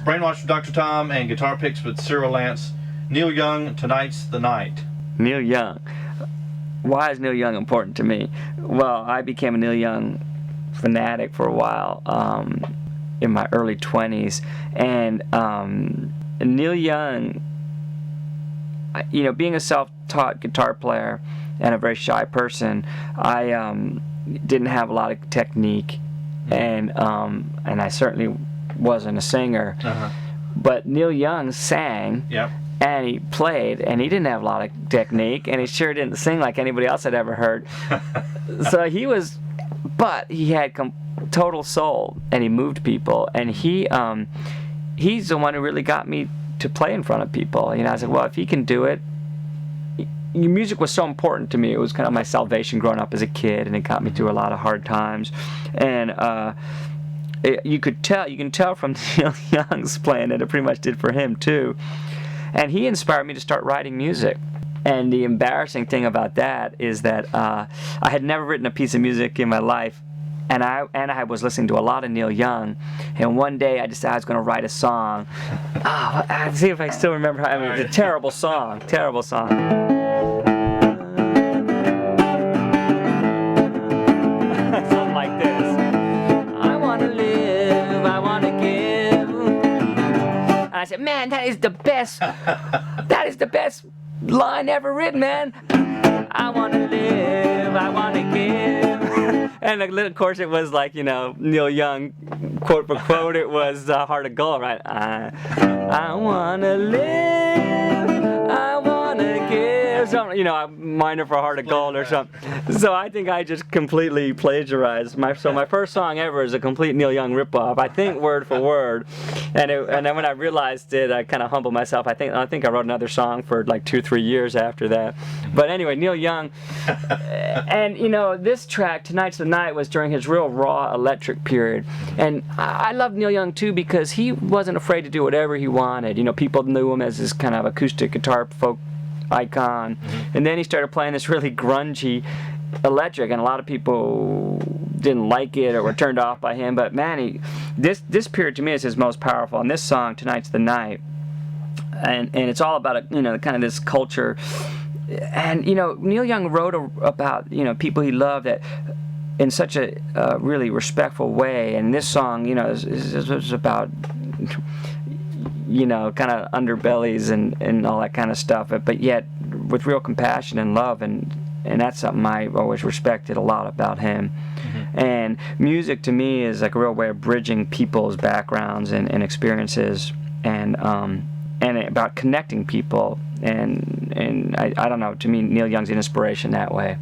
Brainwash with Dr. Tom and Guitar Picks with Cyril Lance. Neil Young, Tonight's the Night. Neil Young. Why is Neil Young important to me? Well, I became a Neil Young fanatic for a while in my early 20s. And Neil Young, you know, being a self-taught guitar player and a very shy person, I didn't have a lot of technique, and I certainly wasn't a singer. But Neil Young sang. Yep. And he played, and he didn't have a lot of technique, and he sure didn't sing like anybody else I'd ever heard. So he was, but he had total soul, and he moved people, and he's the one who really got me to play in front of people. You know, I said, well, if he can do it. Music was so important to me. It was kind of my salvation growing up as a kid, and it got me through a lot of hard times. And you can tell from Neil Young's playing that it pretty much did for him too. And he inspired me to start writing music. And the embarrassing thing about that is that I had never written a piece of music in my life, and I was listening to a lot of Neil Young. And one day I decided I was going to write a song. Let's see if I still remember. I mean, it's a terrible song. Terrible song. Something like this. I want to live, I want to give. And I said, man, that is the best. That is the best line ever written, man. I want to live, I want to give. And of course it was like, you know, Neil Young, quote for quote, it was Heart of Gold, right? I want to live, I want to give. Something, you know, minor for Heart of Gold or something. So I think I just completely plagiarized. My first song ever is a complete Neil Young ripoff, I think word for word. And then when I realized it, I kind of humbled myself. I think I wrote another song for like 2-3 years after that. But anyway, Neil Young, and you know, this track, Tonight's the Night, was during his real raw electric period. And I love Neil Young too because he wasn't afraid to do whatever he wanted. You know, people knew him as this kind of acoustic guitar folk icon. And then he started playing this really grungy electric, and a lot of people didn't like it or were turned off by him. But man, this period to me is his most powerful. And this song, Tonight's the Night, and it's all about, you know, kind of this culture. And you know, Neil Young wrote about, you know, people he loved that in such a really respectful way. And this song, you know, is about, you know, kind of underbellies and all that kind of stuff, but yet with real compassion and love, and that's something I always respected a lot about him. And music to me is like a real way of bridging people's backgrounds and experiences, and about connecting people. And I don't know, to me Neil Young's an inspiration that way.